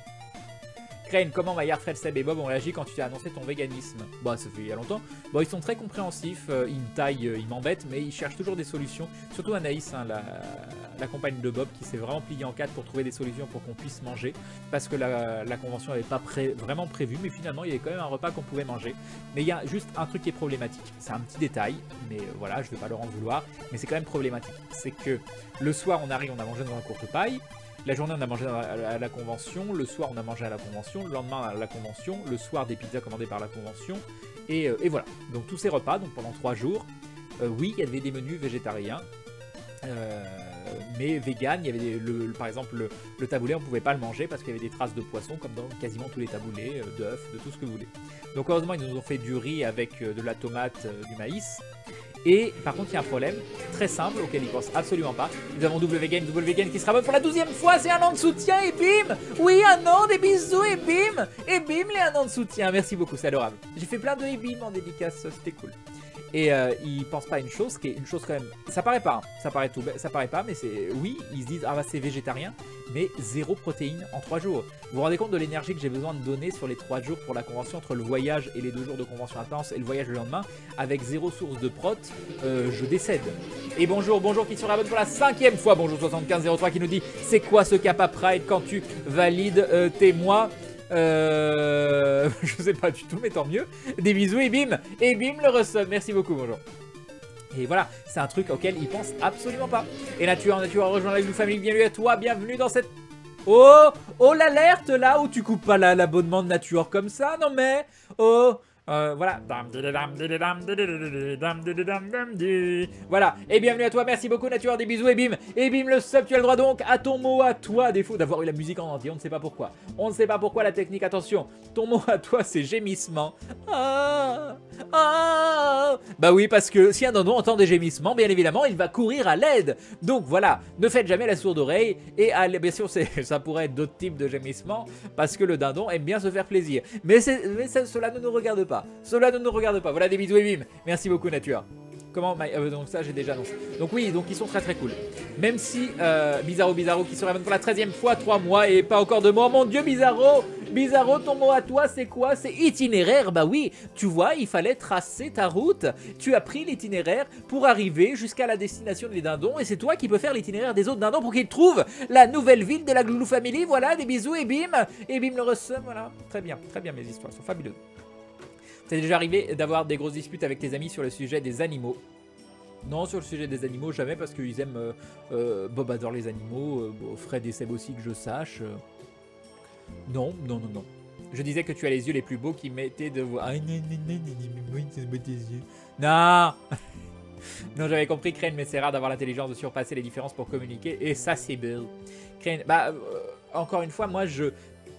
A: Crane, comment Maillard, Fred, Seb et Bob ont réagi quand tu t'es annoncé ton véganisme? Bah, ça fait il y a longtemps. Bon, ils sont très compréhensifs, ils me taillent, ils m'embêtent, mais ils cherchent toujours des solutions. Surtout Anaïs, hein, la compagne de Bob, qui s'est vraiment pliée en quatre pour trouver des solutions pour qu'on puisse manger. Parce que la convention n'avait pas vraiment prévu, mais finalement, il y avait quand même un repas qu'on pouvait manger. Mais il y a juste un truc qui est problématique. C'est un petit détail, mais voilà, je ne vais pas leur en vouloir. Mais c'est quand même problématique. C'est que le soir, on arrive, on a mangé dans la courte paille. La journée, on a mangé à la convention. Le soir, on a mangé à la convention. Le lendemain, à la convention. Le soir, des pizzas commandées par la convention. Et voilà. Donc, tous ces repas, donc pendant 3 jours. Oui, il y avait des menus végétariens. Mais vegan, il y avait par exemple le taboulé, on ne pouvait pas le manger parce qu'il y avait des traces de poisson, comme dans quasiment tous les taboulés, d'œufs, de tout ce que vous voulez. Donc, heureusement, ils nous ont fait du riz avec de la tomate, du maïs. Et par contre, il y a un problème très simple auquel ils ne pensent absolument pas. Nous avons WGame qui sera bonne pour la 12e fois. C'est un an de soutien et bim! Oui, un an, des bisous et bim! Et bim, les un an de soutien. Merci beaucoup, c'est adorable. J'ai fait plein de et bim en dédicace, c'était cool. Et ils pensent pas à une chose qui est une chose quand même. Ça paraît pas, hein, ça paraît pas, mais c'est. Oui, ils se disent ah bah c'est végétarien, mais 0 protéines en 3 jours. Vous vous rendez compte de l'énergie que j'ai besoin de donner sur les 3 jours pour la convention entre le voyage et les 2 jours de convention intense et le voyage le lendemain, avec 0 source de prot, je décède. Et bonjour qui sera bonne pour la 5e fois. Bonjour 7503 qui nous dit c'est quoi ce Kappa Pride quand tu valides tes mois? Je sais pas du tout, mais tant mieux. Des bisous et bim le resub. Merci beaucoup, bonjour. Et voilà, c'est un truc auquel ils pensent absolument pas. Et Nature a rejoint la Glue Family. Bienvenue à toi, bienvenue dans cette... Oh l'alerte là où tu coupes pas l'abonnement de Nature comme ça, non mais... Oh voilà. Voilà. Et bienvenue à toi. Merci beaucoup, Nature. Des bisous et bim. Et bim, le sub. Tu as le droit donc à ton mot à toi. Défaut d'avoir eu la musique en entier. On ne sait pas pourquoi. On ne sait pas pourquoi la technique. Attention. Ton mot à toi, c'est gémissement. Ah. Bah oui, parce que si un dindon entend des gémissements, bien évidemment, il va courir à l'aide. Donc voilà. Ne faites jamais la sourde oreille. Et bien sûr, ça pourrait être d'autres types de gémissements. Parce que le dindon aime bien se faire plaisir. Mais cela ne nous regarde pas. Cela ne nous regarde pas. Voilà, des bisous et bim. Merci beaucoup, Nature. Comment donc ça, j'ai déjà annoncé. Donc oui, donc ils sont très cool. Même si Bizarro qui se réveille pour la 13e fois, 3 mois et pas encore de mots. Mon Dieu, Bizarro, ton mot à toi, c'est quoi? C'est itinéraire. Bah oui, tu vois, il fallait tracer ta route. Tu as pris l'itinéraire pour arriver jusqu'à la destination des dindons. Et c'est toi qui peux faire l'itinéraire des autres dindons pour qu'ils trouvent la nouvelle ville de la Glue Family. Voilà, des bisous et bim le resum. Voilà, très bien, mes histoires sont fabuleuses. C'est déjà arrivé d'avoir des grosses disputes avec tes amis sur le sujet des animaux? Non, sur le sujet des animaux, jamais, parce qu'ils aiment... Bob adore les animaux, Fred et Seb aussi, que je sache. Non. Je disais que tu as les yeux les plus beaux qui m'étaient de voir... Ah, non. Non, j'avais compris, Crane, mais c'est rare d'avoir l'intelligence de surpasser les différences pour communiquer, et ça, c'est beau. Crane, bah, encore une fois, moi,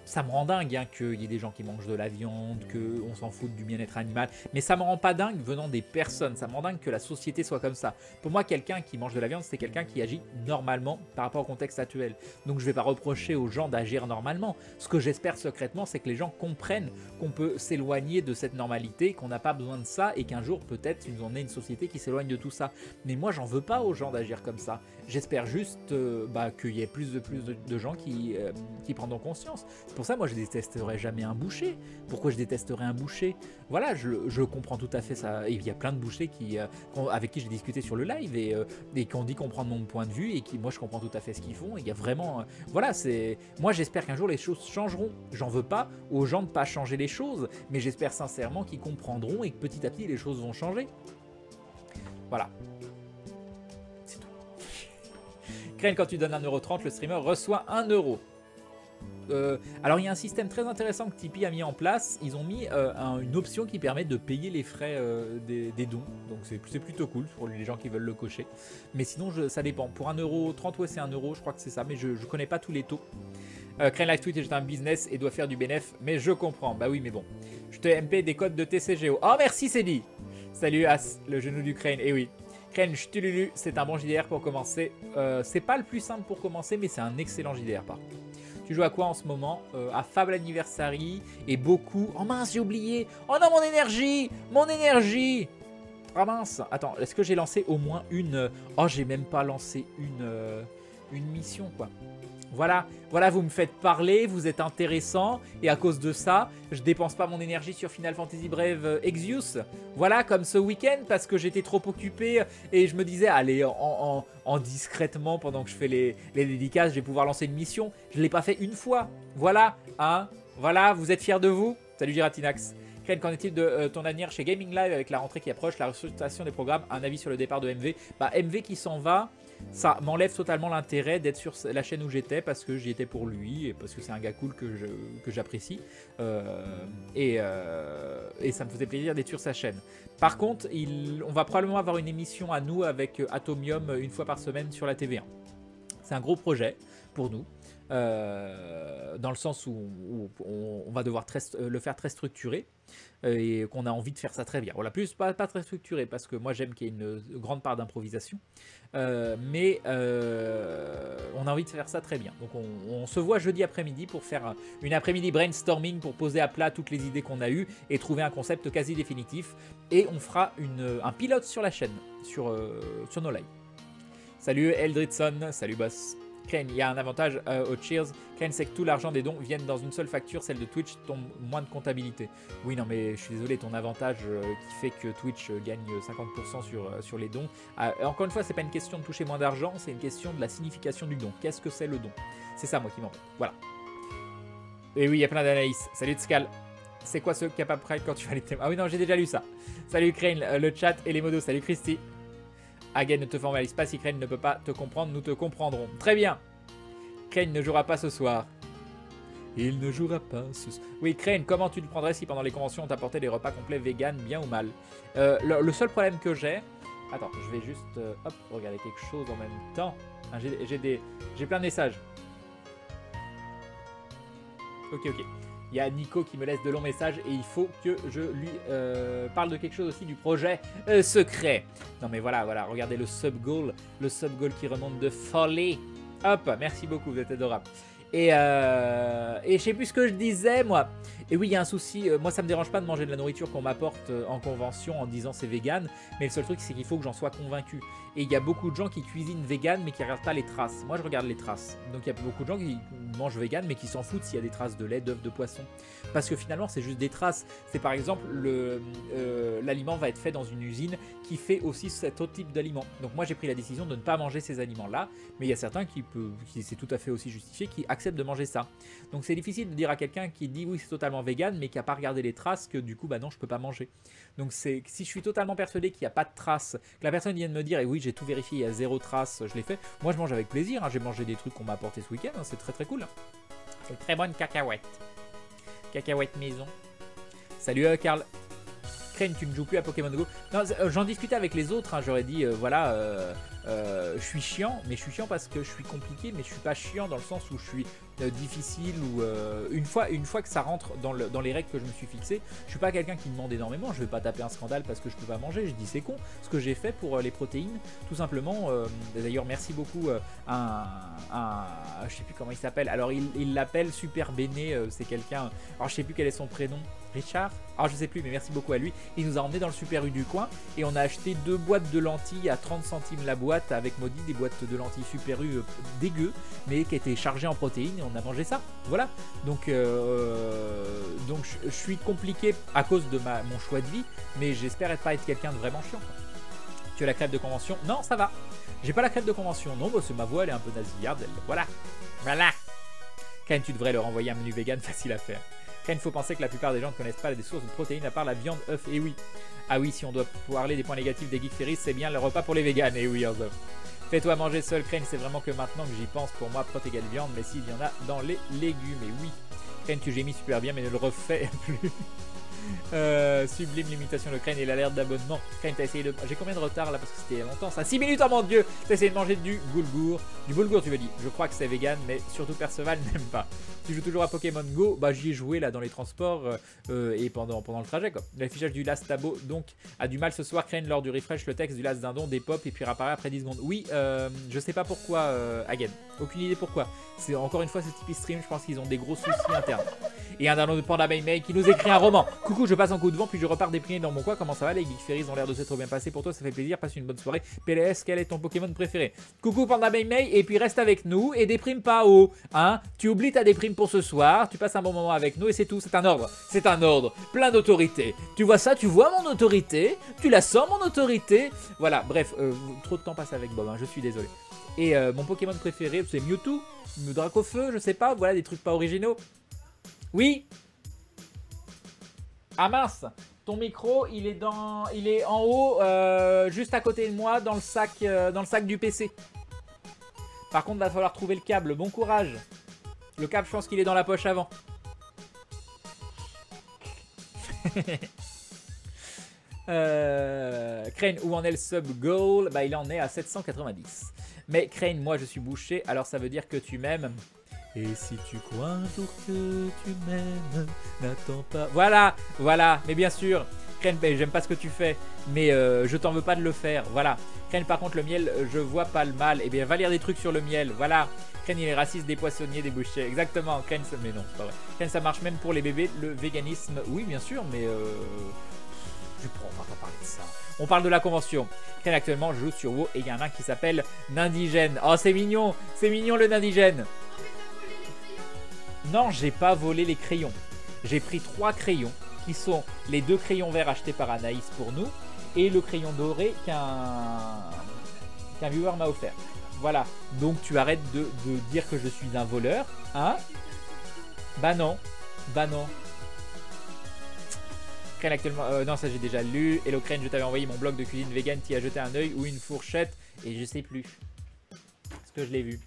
A: ça me rend dingue hein, qu'il y ait des gens qui mangent de la viande, qu'on s'en fout du bien-être animal. Mais ça me rend pas dingue venant des personnes. Ça me rend dingue que la société soit comme ça. Pour moi, quelqu'un qui mange de la viande, c'est quelqu'un qui agit normalement par rapport au contexte actuel. Donc je vais pas reprocher aux gens d'agir normalement. Ce que j'espère secrètement, c'est que les gens comprennent qu'on peut s'éloigner de cette normalité, qu'on n'a pas besoin de ça et qu'un jour, peut-être, on ait une société qui s'éloigne de tout ça. Mais moi, j'en veux pas aux gens d'agir comme ça. J'espère juste qu'il y ait plus de gens qui prendront conscience. C'est pour ça, moi, je détesterais jamais un boucher. Pourquoi je détesterais un boucher? Voilà, je comprends tout à fait ça. Il y a plein de bouchers avec qui j'ai discuté sur le live et qui ont dit comprendre mon point de vue et moi, je comprends tout à fait ce qu'ils font. Il y a vraiment... voilà, moi, j'espère qu'un jour, les choses changeront. J'en veux pas aux gens de pas changer les choses, mais j'espère sincèrement qu'ils comprendront et que petit à petit, les choses vont changer. Voilà. C'est tout. Crane, quand tu donnes 1,30 €, le streamer reçoit 1 €. Alors il y a un système très intéressant que Tipeee a mis en place. Ils ont mis une option qui permet de payer les frais des dons. Donc c'est plutôt cool pour les gens qui veulent le cocher. Mais sinon ça dépend. Pour 1,30 €, ouais c'est 1 €, je crois que c'est ça. Mais je connais pas tous les taux. Crane Live Tweet est un business et doit faire du bénéf. Mais je comprends. Bah oui mais bon. Je te MP des codes de TCGO. Oh merci Cédie. Salut As, le genou du Crane. Eh oui. Crane Ch'tululu, c'est un bon JDR pour commencer. C'est pas le plus simple pour commencer mais c'est un excellent JDR par contre. Tu joues à quoi en ce moment? À Fable Anniversary et beaucoup... Oh mince, j'ai oublié. Oh non, mon énergie. Ah mince. Attends, est-ce que j'ai lancé au moins une... Oh, j'ai même pas lancé une mission, quoi. Voilà, voilà, vous me faites parler, vous êtes intéressant, et à cause de ça, je dépense pas mon énergie sur Final Fantasy Brave Exvius. Voilà, comme ce week-end, parce que j'étais trop occupé, et je me disais, allez, en discrètement, pendant que je fais les dédicaces, je vais pouvoir lancer une mission. Je l'ai pas fait une fois. Voilà, hein, voilà, vous êtes fiers de vous? Salut Giratinax. Crane, qu'en est-il de ton avenir chez Gaming Live avec la rentrée qui approche, la ressuscitation des programmes, un avis sur le départ de MV? Bah, MV qui s'en va, ça m'enlève totalement l'intérêt d'être sur la chaîne où j'étais parce que j'y étais pour lui et parce que c'est un gars cool que j'apprécie et ça me faisait plaisir d'être sur sa chaîne. Par contre, on va probablement avoir une émission à nous avec Atomium une fois par semaine sur la TV1. C'est un gros projet pour nous. Dans le sens où on va devoir le faire très structuré et qu'on a envie de faire ça très bien. Voilà, plus pas très structuré parce que moi j'aime qu'il y ait une grande part d'improvisation, mais on a envie de faire ça très bien. Donc on se voit jeudi après-midi pour faire une après-midi brainstorming pour poser à plat toutes les idées qu'on a eues et trouver un concept quasi définitif. Et on fera un pilote sur la chaîne, sur nos lives. Salut Eldritson, salut boss. Crane, il y a un avantage au Cheers. Crane, c'est que tout l'argent des dons viennent dans une seule facture, celle de Twitch tombe moins de comptabilité. Oui, non, mais je suis désolé, ton avantage qui fait que Twitch gagne 50% sur les dons. Encore une fois, c'est pas une question de toucher moins d'argent, c'est une question de la signification du don. Qu'est-ce que c'est le don? C'est ça, moi, qui m'embête. Voilà. Et oui, il y a plein d'analyses. Salut Tskal. C'est quoi ce capable pride quand tu vas les thèmes? Ah oui, non, j'ai déjà lu ça. Salut Crane, le chat et les modos. Salut Christy. Again, ne te formalise pas, si Crane ne peut pas te comprendre, nous te comprendrons. Très bien. Crane ne jouera pas ce soir. Il ne jouera pas ce soir. Oui, Crane, comment tu le prendrais si pendant les conventions on t'apportait des repas complets vegan, bien ou mal? Le seul problème que j'ai... Attends, je vais juste hop, regarder quelque chose en même temps. Ah, j'ai plein de messages. Ok. Il y a Nico qui me laisse de longs messages et il faut que je lui parle de quelque chose aussi du projet secret. Non mais voilà, regardez le sub-goal qui remonte de folie. Hop, merci beaucoup, vous êtes adorable. Et je sais plus ce que je disais moi. Et oui, il y a un souci, moi ça me dérange pas de manger de la nourriture qu'on m'apporte en convention en disant c'est vegan, mais le seul truc c'est qu'il faut que j'en sois convaincu. Et il y a beaucoup de gens qui cuisinent vegan mais qui regardent pas les traces. Moi je regarde les traces. Donc il y a beaucoup de gens qui mangent vegan mais qui s'en foutent s'il y a des traces de lait, d'œufs, de poisson. Parce que finalement c'est juste des traces. C'est par exemple l'aliment va être fait dans une usine qui fait aussi cet autre type d'aliment. Donc moi j'ai pris la décision de ne pas manger ces aliments-là, mais il y a certains qui c'est tout à fait aussi justifié, qui acceptent de manger ça. Donc c'est difficile de dire à quelqu'un qui dit oui c'est totalement vegan mais qui n'a pas regardé les traces que du coup bah non je peux pas manger. Donc si je suis totalement persuadé qu'il n'y a pas de traces, que la personne vient de me dire et oui j'ai tout vérifié, il y a 0 trace, je l'ai fait, moi je mange avec plaisir, hein. J'ai mangé des trucs qu'on m'a apporté ce week-end, hein. C'est très très cool. C'est très bonne cacahuète. Cacahuète maison. Salut Karl. Crane, tu ne joues plus à Pokémon Go? Non, j'en discutais avec les autres, hein. J'aurais dit voilà, je suis chiant, mais je suis chiant parce que je suis compliqué, mais je suis pas chiant dans le sens où je suis difficile ou une fois que ça rentre dans les règles que je me suis fixées, je suis pas quelqu'un qui demande énormément. Je vais pas taper un scandale parce que je peux pas manger. Je dis c'est con ce que j'ai fait pour les protéines, tout simplement. D'ailleurs merci beaucoup je sais plus comment il s'appelle. Alors il l'appelle Super Béné, c'est quelqu'un. Alors je sais plus quel est son prénom. Richard? Alors je sais plus, mais merci beaucoup à lui. Il nous a emmené dans le Super U du coin et on a acheté 2 boîtes de lentilles à 30 centimes la boîte avec Maudit, des boîtes de lentilles Super U dégueu, mais qui étaient chargées en protéines et on a mangé ça. Voilà. Donc je suis compliqué à cause de mon choix de vie, mais j'espère pas être quelqu'un de vraiment chiant. Tu as la crêpe de convention? Non, ça va. J'ai pas la crêpe de convention. Non, parce que ma voix elle est un peu nasillarde. Voilà. Quand tu devrais leur envoyer un menu vegan facile à faire. Il faut penser que la plupart des gens ne connaissent pas des sources de protéines à part la viande, œufs et oui. Ah oui, si on doit parler des points négatifs des Geek Ferries, c'est bien le repas pour les véganes. Et oui, fais-toi manger seul, Crane, c'est vraiment que maintenant que j'y pense, pour moi, prot égale viande, mais s'il y en a dans les légumes. Et oui, Crane, tu j'ai mis super bien, mais ne le refais plus. Sublime l'imitation de Crane et l'alerte d'abonnement. Crane, t'as essayé de... J'ai combien de retard là parce que c'était il y a longtemps ça? 6 minutes, oh mon dieu. T'as essayé de manger du boulgour. Du boulgour tu veux dire. Je crois que c'est vegan mais surtout Perceval n'aime pas. Tu joues toujours à Pokémon Go? Bah j'y ai joué là dans les transports et pendant le trajet quoi. L'affichage du Last Tabo donc a du mal ce soir. Crane lors du refresh le texte du Last Dindon dépop et puis réapparaît après 10 secondes. Oui, je sais pas pourquoi again. Aucune idée pourquoi. C'est encore une fois c'est Tipeee Stream, je pense qu'ils ont des gros soucis internes. Et un download de Panda May May qui nous écrit un roman. Coucou, je passe en coup de vent, puis je repars déprimé dans mon coin. Comment ça va? Les Geek Fairies ont l'air de s'être bien passés pour toi, ça fait plaisir. Passe une bonne soirée. PLS, quel est ton Pokémon préféré? Coucou Panda May May, et puis reste avec nous et déprime pas haut. Hein, tu oublies ta déprime pour ce soir, tu passes un bon moment avec nous et c'est tout. C'est un ordre. C'est un ordre. Plein d'autorité. Tu vois ça? Tu vois mon autorité? Tu la sens mon autorité? Voilà, bref, trop de temps passé avec Bob, hein, je suis désolé. Et mon Pokémon préféré, c'est Mewtwo, Dracofeu, je sais pas, voilà des trucs pas originaux. Oui. Ah mince, ton micro, il est en haut, juste à côté de moi, dans le sac du PC. Par contre, va falloir trouver le câble. Bon courage. Le câble, je pense qu'il est dans la poche avant. Crane, où en est le sub goal? Bah, il en est à 790. Mais Crane, moi je suis bouché, alors ça veut dire que tu m'aimes. Et si tu crois un jour que tu m'aimes, n'attends pas. Voilà, voilà, mais bien sûr, Crane, j'aime pas ce que tu fais, mais je t'en veux pas de le faire. Voilà. Crane, par contre, le miel, je vois pas le mal. Eh bien, va lire des trucs sur le miel. Voilà. Crane, il est raciste des poissonniers, des bouchers. Exactement. Crane, mais non, c'est pas vrai. Crane, ça marche même pour les bébés. Le véganisme, oui, bien sûr, mais on va pas parler de ça. On parle de la convention. Crane, actuellement, je joue sur WoW et il y en a un qui s'appelle Nindigène. Oh, c'est mignon le Nindigène. Non, j'ai pas volé les crayons. J'ai pris 3 crayons qui sont les 2 crayons verts achetés par Anaïs pour nous et le crayon doré qu'un viewer m'a offert. Voilà. Donc tu arrêtes de dire que je suis un voleur, hein? Bah non. Bah non. Crane actuellement... non, ça j'ai déjà lu. Hello Crane, je t'avais envoyé mon blog de cuisine vegan, t'y as jeté un œil ou une fourchette et je sais plus. Est-ce que je l'ai vu?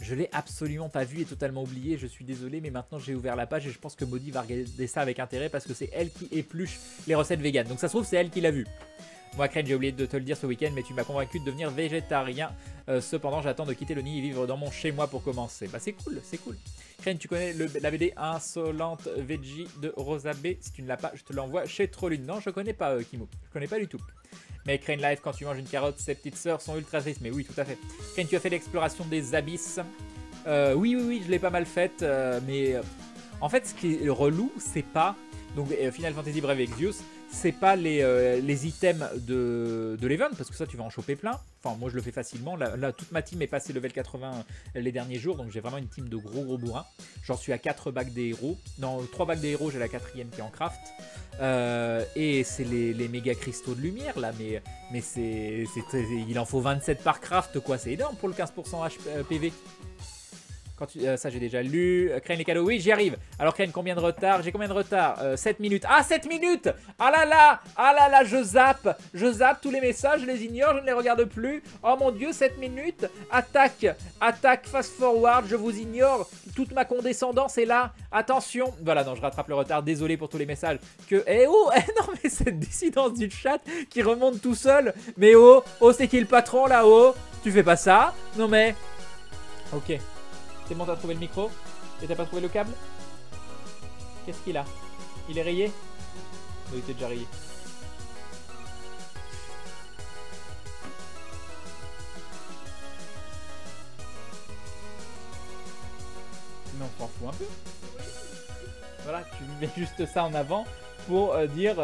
A: Je l'ai absolument pas vu et totalement oublié, je suis désolé, mais maintenant j'ai ouvert la page et je pense que Maudit va regarder ça avec intérêt parce que c'est elle qui épluche les recettes véganes. Donc ça se trouve, c'est elle qui l'a vu. Moi, Crane, j'ai oublié de te le dire ce week-end, mais tu m'as convaincu de devenir végétarien. Cependant, j'attends de quitter le nid et vivre dans mon chez-moi pour commencer. Bah c'est cool, c'est cool. Crane, tu connais la BD Insolente Veggie de Rosa B? Si tu ne l'as pas, je te l'envoie chez Trollune. Non, je connais pas Kimo, je connais pas du tout. Mais Crane Life, quand tu manges une carotte, ses petites sœurs sont ultra tristes. Mais oui, tout à fait. Crane, tu as fait l'exploration des abysses. Oui, je l'ai pas mal faite. Mais en fait, ce qui est relou, c'est pas... Donc Final Fantasy Brave Exvius, c'est pas les items de l'event, parce que ça tu vas en choper plein. Enfin moi je le fais facilement, là toute ma team est passée level 80 les derniers jours, donc j'ai vraiment une team de gros bourrins. J'en suis à 4 bacs des héros, non 3 bacs des héros, j'ai la 4ème qui est en craft. Et c'est les méga cristaux de lumière là, mais il en faut 27 par craft quoi, c'est énorme pour le 15% PV. Ça j'ai déjà lu. Crane les cadeaux, oui j'y arrive. Alors Crane, combien de retard? J'ai combien de retard? 7 minutes. Ah 7 minutes. Ah là là, je zappe tous les messages, je les ignore, je ne les regarde plus. Oh mon dieu, 7 minutes. Attaque, fast forward, je vous ignore. Toute ma condescendance est là. Attention. Voilà, non, je rattrape le retard, désolé pour tous les messages. Non mais cette dissidence du chat qui remonte tout seul. Mais c'est qui le patron là-haut? Tu fais pas ça? Non mais... Ok. C'est bon, t'as trouvé le micro? Et t'as pas trouvé le câble? Qu'est-ce qu'il a? Il est rayé? Non, il était déjà rayé. Mais on s'en fout un peu. Voilà, tu mets juste ça en avant pour dire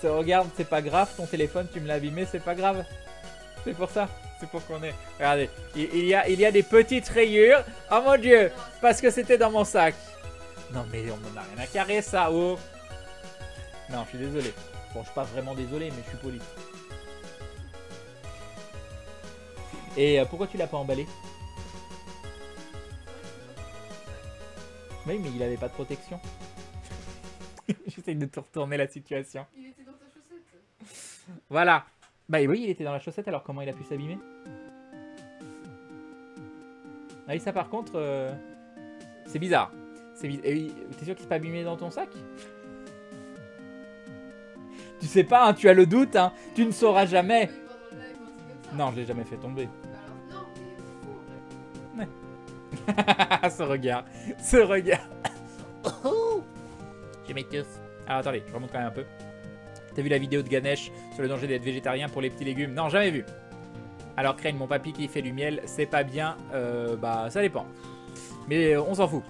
A: regarde, c'est pas grave, ton téléphone, tu me l'as abîmé, c'est pas grave. C'est pour ça. C'est pour qu'on ait... Regardez, il y a des petites rayures. Oh mon dieu, parce que c'était dans mon sac. Non mais on n'en a rien à carrer ça, oh. Non, je suis désolé. Bon, je suis pas vraiment désolé, mais je suis poli. Et pourquoi tu l'as pas emballé? Oui, mais il avait pas de protection. J'essaye de te retourner la situation.
B: Il était dans ta chaussette.
A: Voilà. Bah oui, il était dans la chaussette, alors comment il a pu s'abîmer? Ah oui, ça par contre, c'est bizarre. T'es sûr qu'il s'est pas abîmé dans ton sac? Tu sais pas, hein, tu as le doute, hein. Tu ne sauras jamais. Non, je l'ai jamais fait tomber. Ouais. Ce regard. Je m'étouffe. Alors attendez, je remonte quand même un peu. T'as vu la vidéo de Ganesh sur le danger d'être végétarien pour les petits légumes? Non, jamais vu. Alors Crane, mon papy qui fait du miel, c'est pas bien. Bah ça dépend. Mais on s'en fout.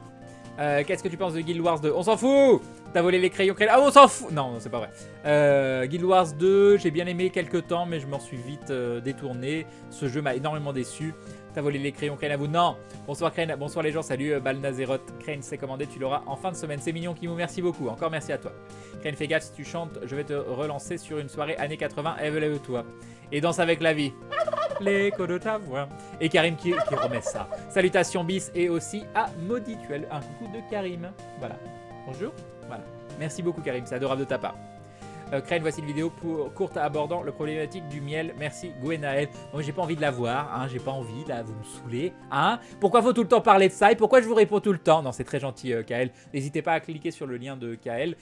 A: Qu'est-ce que tu penses de Guild Wars 2? On s'en fout. T'as volé les crayons. Ah, on s'en fout. Non, c'est pas vrai. Guild Wars 2, j'ai bien aimé quelques temps, mais je m'en suis vite détourné. Ce jeu m'a énormément déçu. T'as volé les crayons, Crane à vous? Non. Bonsoir Crane, bonsoir les gens, salut Balnazeroth. Crane s'est commandé, tu l'auras en fin de semaine. C'est mignon, Kimou, merci beaucoup. Encore merci à toi. Crane, fais gaffe, si tu chantes, je vais te relancer sur une soirée années 80. Lève-toi. Et danse avec la vie. L'écho de ta voix. Et Karim qui remet ça. Salutations bis et aussi à Maudituel. Un coucou de Karim. Voilà. Bonjour. Voilà. Merci beaucoup Karim, c'est adorable de ta part. Crane, voici une vidéo courte abordant le problématique du miel. Merci Gwenaël. Moi j'ai pas envie de la voir, hein. J'ai pas envie, là vous me saoulez. Hein, pourquoi faut tout le temps parler de ça et pourquoi je vous réponds tout le temps? Non, c'est très gentil Kael. N'hésitez pas à cliquer sur le lien de Kael.